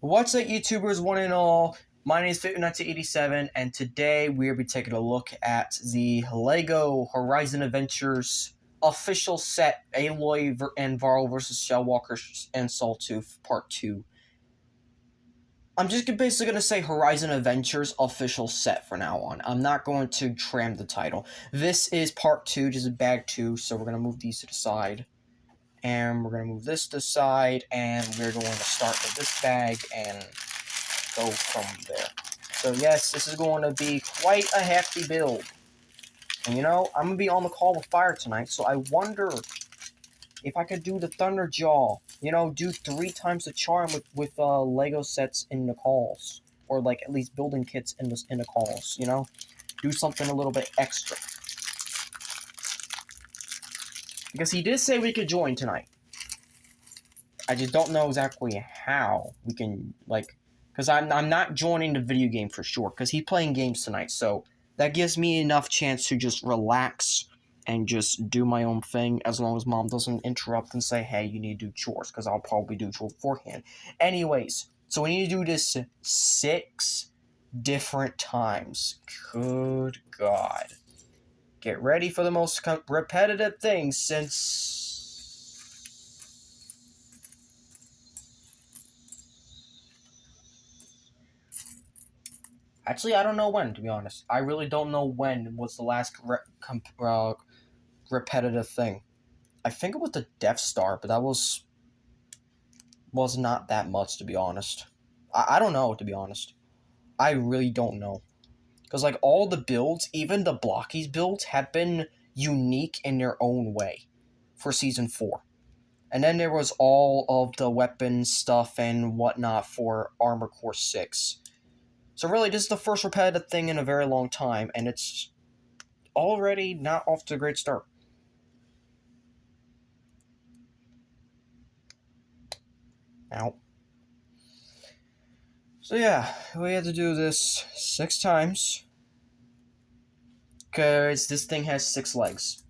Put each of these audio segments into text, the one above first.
What's up, YouTubers, one and all? My name is Fit1987, and today we'll be taking a look at the LEGO Horizon Adventures official set, Aloy and Varl vs. Shellwalker and Sawtooth Part 2. I'm just basically going to say Horizon Adventures official set from now on. I'm not going to tram the title. This is Part 2, this is Bag 2, so we're going to move these to the side. And we're going to move this to the side, and we're going to start with this bag and go from there. So yes, this is going to be quite a hefty build. And you know, I'm going to be on the call with fire tonight, so I wonder if I could do the Thunderjaw. You know, do 3 times the charm with Lego sets in the calls. Or like at least building kits in the calls, you know? Do something a little bit extra. Because he did say we could join tonight. I just don't know exactly how we can, like, because I'm not joining the video game for sure, because he's playing games tonight, so that gives me enough chance to just relax and just do my own thing, as long as Mom doesn't interrupt and say, hey, you need to do chores, because I'll probably do chores beforehand. Anyways, so we need to do this 6 different times. Good God. Get ready for the most repetitive thing since... Actually, I don't know when, to be honest. I really don't know when was the last repetitive thing. I think it was the Death Star, but that was not that much, to be honest. I don't know, to be honest. I really don't know. Because, like, all the builds, even the Blockies builds, have been unique in their own way for Season 4. And then there was all of the weapons stuff and whatnot for Armor Core 6. So really, this is the first repetitive thing in a very long time, and it's already not off to a great start. Ow. So yeah, we had to do this 6 times, because this thing has 6 legs.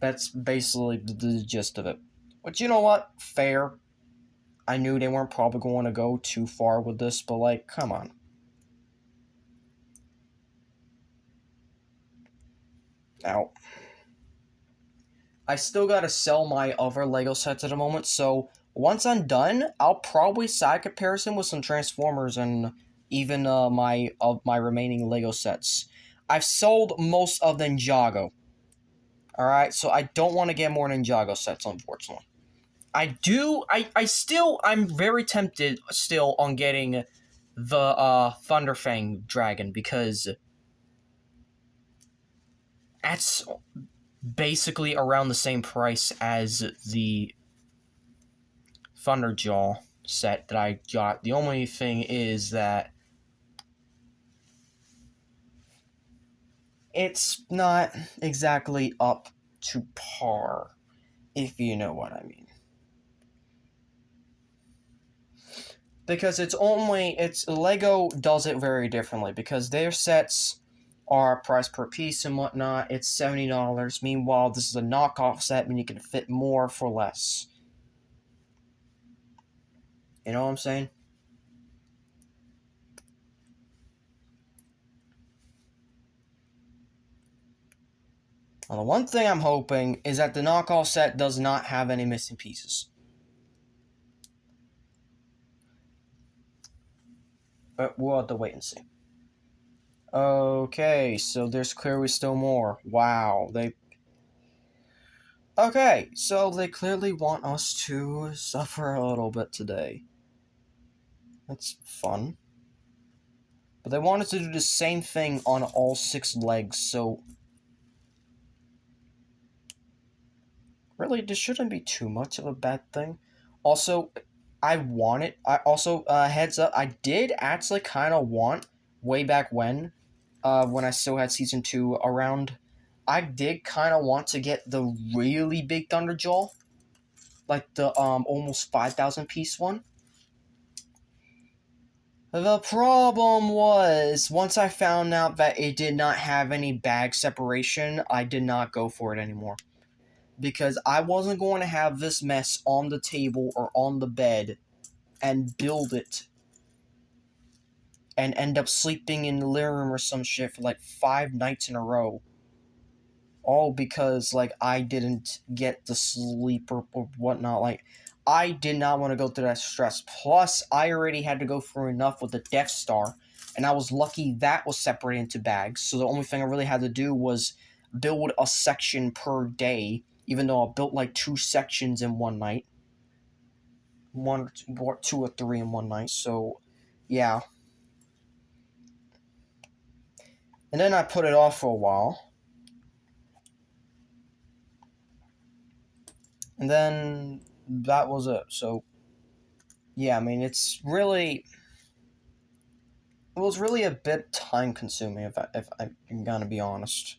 That's basically the gist of it. But you know what? Fair. I knew they weren't probably going to go too far with this, but like, come on. Ow. I still gotta sell my other LEGO sets at the moment, so once I'm done, I'll probably side comparison with some Transformers and even my remaining LEGO sets. I've sold most of the Ninjago. Alright, so I don't want to get more Ninjago sets, unfortunately. I'm very tempted still on getting the Thunderfang Dragon, because that's basically around the same price as the Thunderjaw set that I got. The only thing is that it's not exactly up to par, if you know what I mean. Because LEGO does it very differently, because their sets are priced per piece and whatnot. It's $70. Meanwhile, this is a knockoff set, and you can fit more for less. You know what I'm saying? Well, the one thing I'm hoping is that the knockoff set does not have any missing pieces. But we'll have to wait and see. Okay, so there's clearly still more. Wow, Okay, so they clearly want us to suffer a little bit today. That's fun. But they want us to do the same thing on all 6 legs, so... Really, this shouldn't be too much of a bad thing. Also, heads up, I did actually kind of want, way back when I still had Season 2 around, I did kind of want to get the really big Thunderjaw, like the almost 5,000 piece one. The problem was, once I found out that it did not have any bag separation, I did not go for it anymore. Because I wasn't going to have this mess on the table or on the bed and build it and end up sleeping in the living room or some shit for like 5 nights in a row. All because, like, I didn't get the sleep or whatnot. Like, I did not want to go through that stress. Plus, I already had to go through enough with the Death Star, and I was lucky that was separated into bags. So the only thing I really had to do was build a section per day, even though I built like 2 sections in one night. 2 or 3 in one night. So, yeah. And then I put it off for a while. And then that was it. So, yeah, I mean, it was really a bit time consuming if I'm gonna be honest.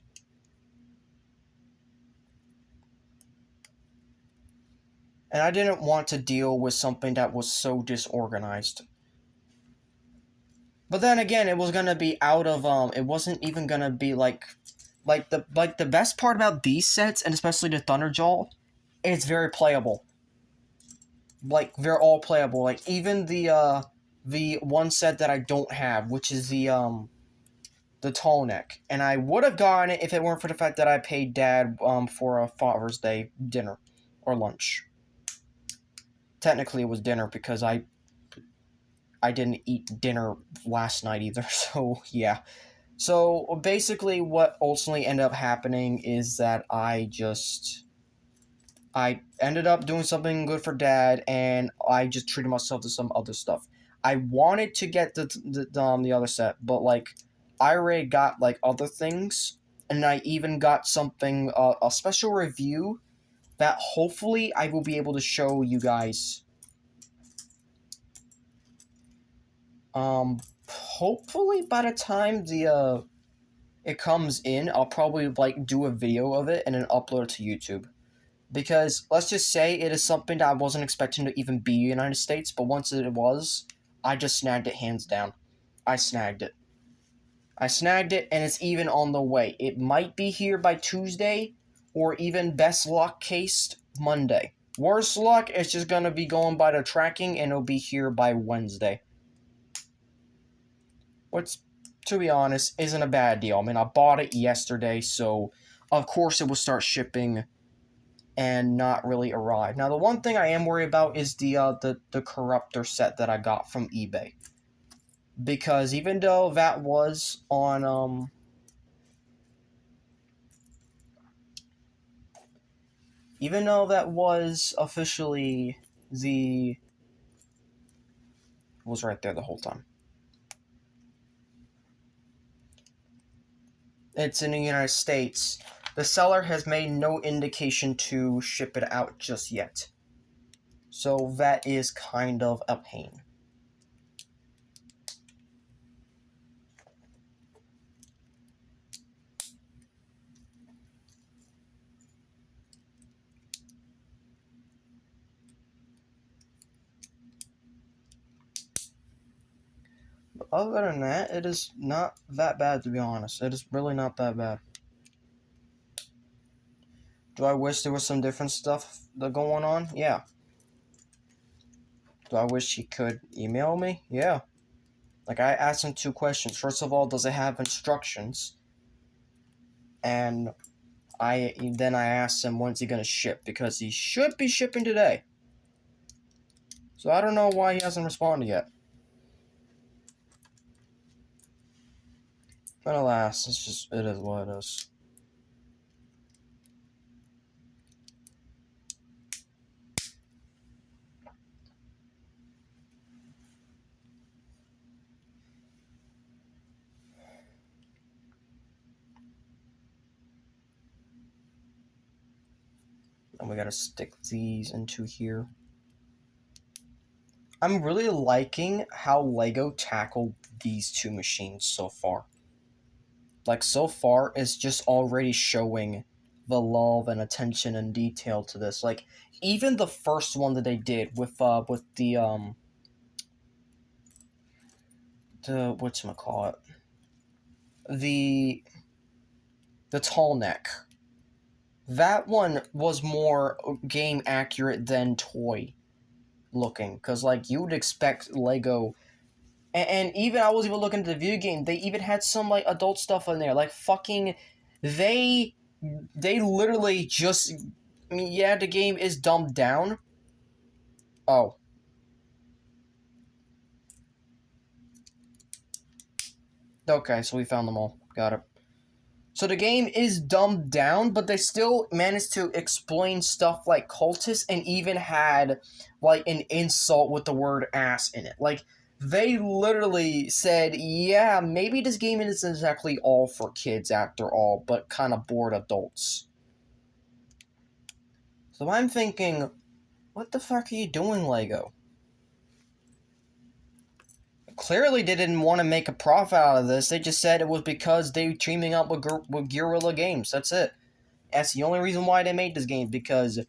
And I didn't want to deal with something that was so disorganized. But then again, it was gonna be out of it wasn't even gonna be like the best part about these sets, and especially the Thunderjaw, it's very playable. Like, they're all playable. Like, even the one set that I don't have, which is the tall neck, and I would have gotten it if it weren't for the fact that I paid Dad for a Father's Day dinner or lunch. Technically, it was dinner because I didn't eat dinner last night either. So yeah. So basically, what ultimately ended up happening is that I ended up doing something good for Dad, and I just treated myself to some other stuff. I wanted to get the other set, but like I already got like other things, and I even got something a special review that hopefully I will be able to show you guys. Hopefully by the time the it comes in, I'll probably like do a video of it and then upload it to YouTube. Because let's just say it is something that I wasn't expecting to even be in the United States, but once it was, I just snagged it hands down. I snagged it. I snagged it, and it's even on the way. It might be here by Tuesday, or even best luck case, Monday. Worst luck, it's just gonna be going by the tracking, and it'll be here by Wednesday. Which, to be honest, isn't a bad deal. I mean, I bought it yesterday, so of course it will start shipping and not really arrive. Now, the one thing I am worried about is the Corruptor set that I got from eBay. Because even though that was on, even though that was officially was right there the whole time. It's in the United States. The seller has made no indication to ship it out just yet. So that is kind of a pain. But other than that, it is not that bad, to be honest. It is really not that bad. Do I wish there was some different stuff going on? Yeah. Do I wish he could email me? Yeah. Like, I asked him 2 questions. First of all, does it have instructions? And then I asked him, when's he gonna ship? Because he should be shipping today. So I don't know why he hasn't responded yet. But alas, it is what it is. And we gotta stick these into here. I'm really liking how LEGO tackled these 2 machines so far. Like, so far, it's just already showing the love and attention and detail to this. Like, even the first one that they did with the whatchamacallit, the tall neck. That one was more game accurate than toy looking, because like you would expect Lego, And even I was even looking at the video game. They even had some like adult stuff in there, like fucking. They literally just. I mean, yeah, the game is dumbed down. Oh. Okay, so we found them all. Got it. So the game is dumbed down, but they still managed to explain stuff like cultists and even had like an insult with the word ass in it. Like they literally said, yeah, maybe this game isn't exactly all for kids after all, but kind of bored adults. So I'm thinking, what the fuck are you doing, Lego? Clearly they didn't want to make a profit out of this. They just said it was because they were teaming up with Guerrilla Games. That's it. That's the only reason why they made this game, because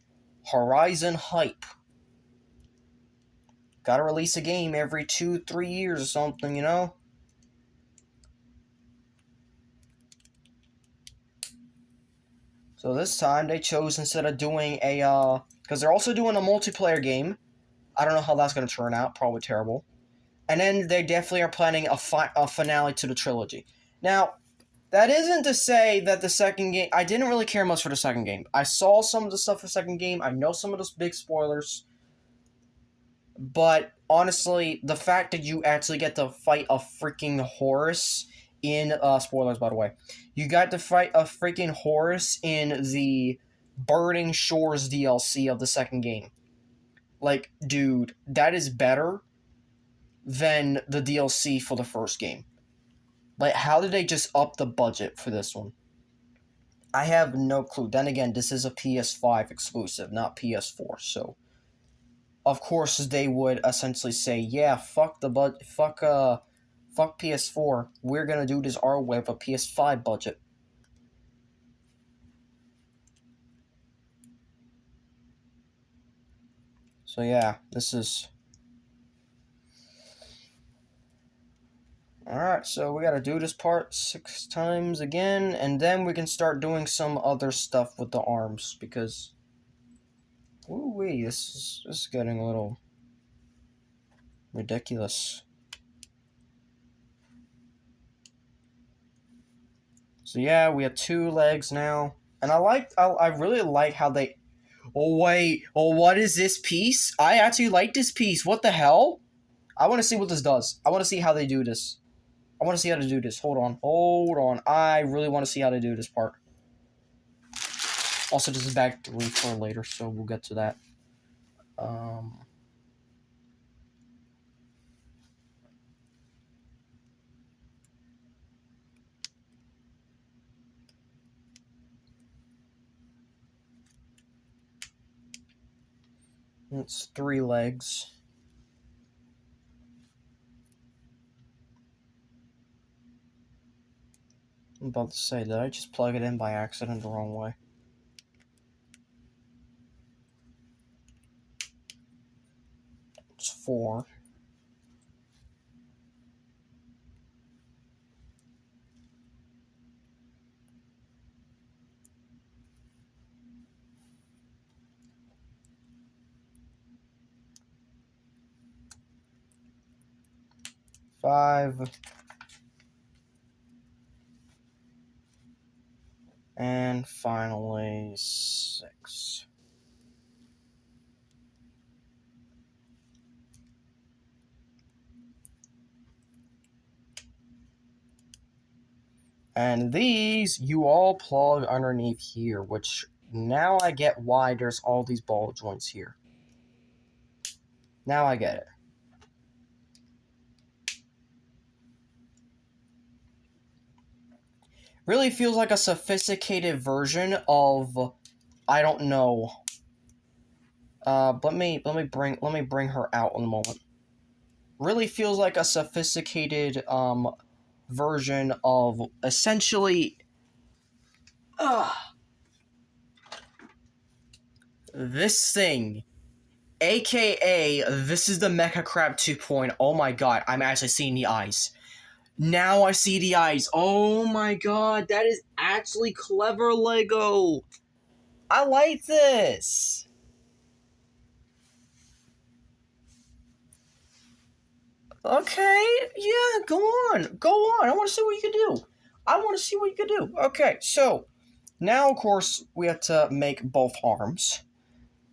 Horizon hype. Gotta release a game every 2-3 years or something, you know? So this time they chose, instead of doing a, because they're also doing a multiplayer game. I don't know how that's gonna turn out, probably terrible. And then they definitely are planning a finale to the trilogy. Now, that isn't to say that the second game... I didn't really care much for the second game. I saw some of the stuff for the second game. I know some of those big spoilers. But honestly, the fact that you actually get to fight a freaking Horus in... spoilers, by the way. You got to fight a freaking Horus in the Burning Shores DLC of the second game. Like, dude, that is better than the DLC for the first game. Like, how did they just up the budget for this one? I have no clue. Then again, this is a PS5 exclusive, not PS4, so of course they would essentially say, yeah, fuck PS4. We're gonna do this our way with a PS5 budget. So yeah, this is... Alright, so we gotta do this part 6 times again, and then we can start doing some other stuff with the arms, because... Ooh-wee, this is getting a little... ridiculous. So yeah, we have 2 legs now. And I really like how they... Oh wait, oh what is this piece? I actually like this piece. What the hell? I want to see what this does. I want to see how they do this. I want to see how to do this. Hold on. I really want to see how to do this part. Also, this is back 3 for later, so we'll get to that. It's 3 legs. I'm about to say, did I just plug it in by accident the wrong way? It's 4. Five. And finally, 6. And these, you all plug underneath here, which now I get why there's all these ball joints here. Now I get it. Really feels like a sophisticated version of, I don't know. Let me bring her out in a moment. Really feels like a sophisticated version of essentially this thing, aka this is the Mecha Crab 2.0. Oh my god, I'm actually seeing the eyes. Now I see the eyes. Oh my god, that is actually clever, Lego. I like this. Okay, yeah, go on. Go on. I want to see what you can do. I want to see what you can do. Okay, so now, of course, we have to make both arms.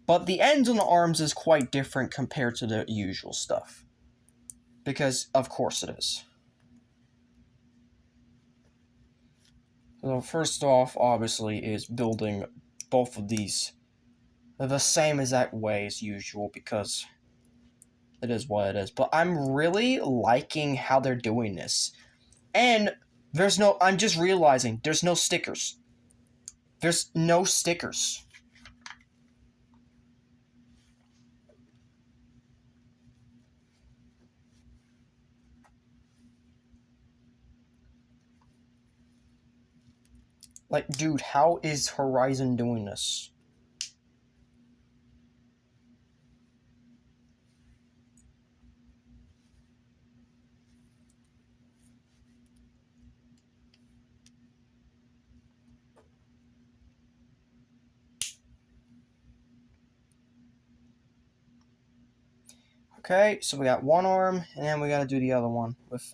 But the ends on the arms is quite different compared to the usual stuff. Because, of course, it is. So, first off, obviously, is building both of these the same exact way as usual because it is what it is. But I'm really liking how they're doing this. And I'm just realizing there's no stickers. There's no stickers. Like, dude, how is Horizon doing this? Okay, so we got one arm, and then we gotta do the other one with,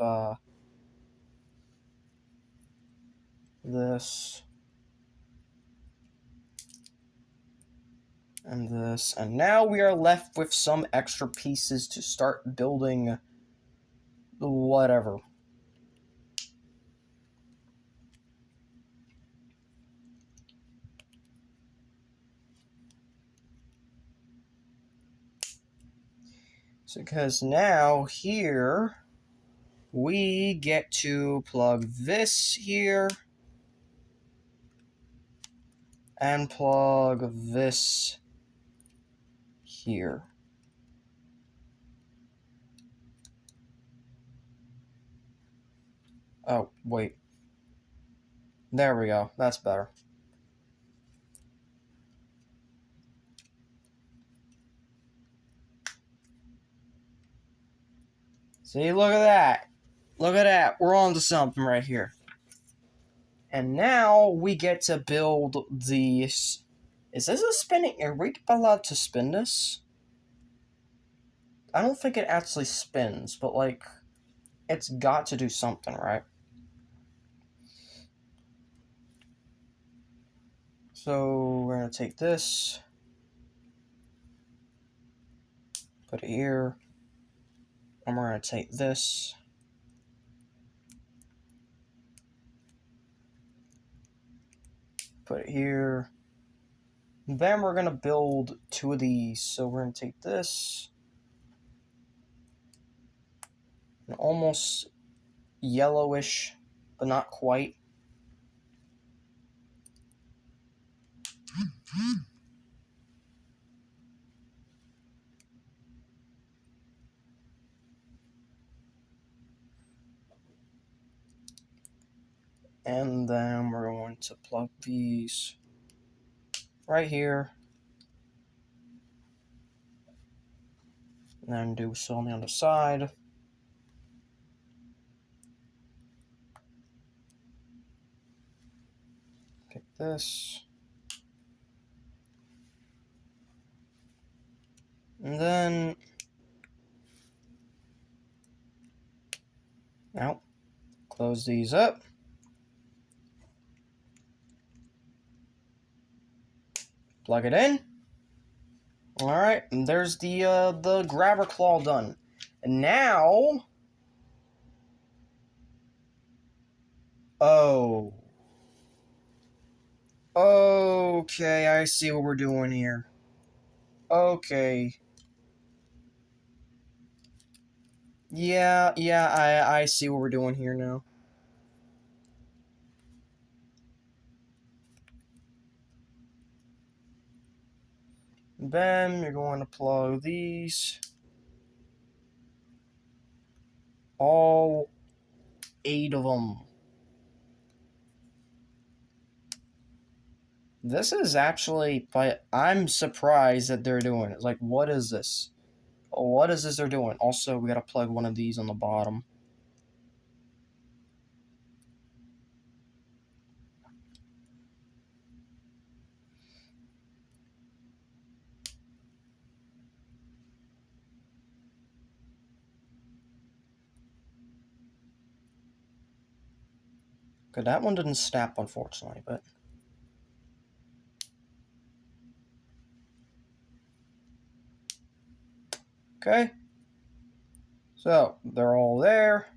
this. And this. And now we are left with some extra pieces to start building whatever. So, because now here we get to plug this here and plug this here. Oh, wait. There we go. That's better. See, look at that. Look at that. We're on to something right here. And now we get to build these. Is this a spinning? Are we allowed to spin this? I don't think it actually spins, but like, it's got to do something, right? So we're gonna take this, put it here, and we're gonna take this, put it here. Then we're gonna build two of these. So we're gonna take this, an almost yellowish, but not quite. And then we're going to plug these right here. And then do so on the other side. Pick this. And then now close these up. Plug it in. Alright, and there's the grabber claw done. And now... Oh. Okay, I see what we're doing here. Okay. Yeah, I see what we're doing here now. Then you're going to plug these. All 8 of them. This is actually, but I'm surprised that they're doing it. Like, what is this? What is this they're doing? Also, we gotta plug one of these on the bottom. Good, that one didn't snap, unfortunately, but... Okay. So, they're all there.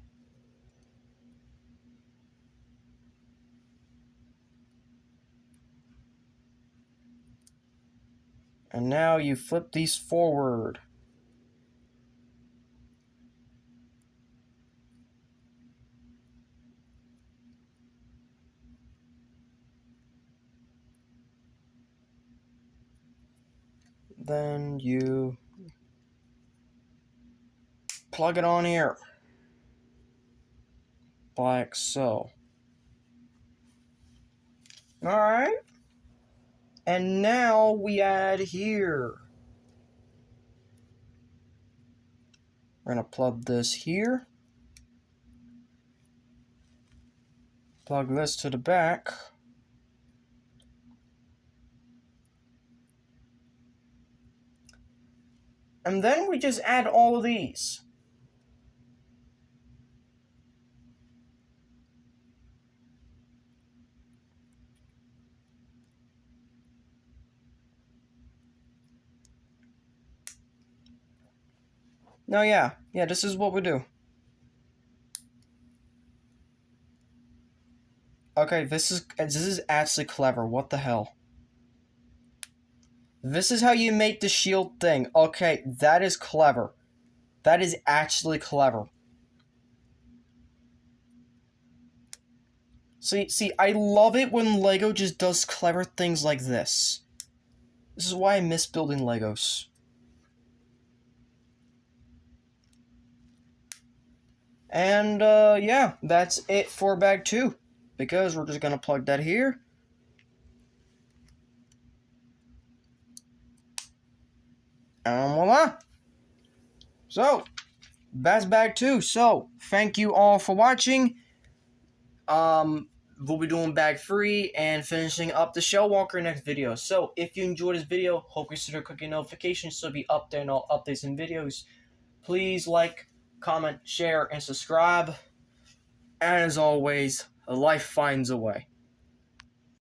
And now you flip these forward. Then you plug it on here. Like so. Alright. And now we add here. We're going to plug this here. Plug this to the back. And then we just add all of these. No, yeah, this is what we do. Okay, this is actually clever. What the hell? This is how you make the shield thing. Okay, that is clever. That is actually clever. See, I love it when LEGO just does clever things like this. This is why I miss building Legos. And, yeah, that's it for bag 2. Because we're just gonna plug that here. And voila! So, that's bag 2. So, thank you all for watching. We'll be doing bag 3 and finishing up the Shell Walker next video. So, if you enjoyed this video, hope you consider clicking notifications so you'll be up there on all updates and videos. Please like, comment, share, and subscribe. And as always, life finds a way.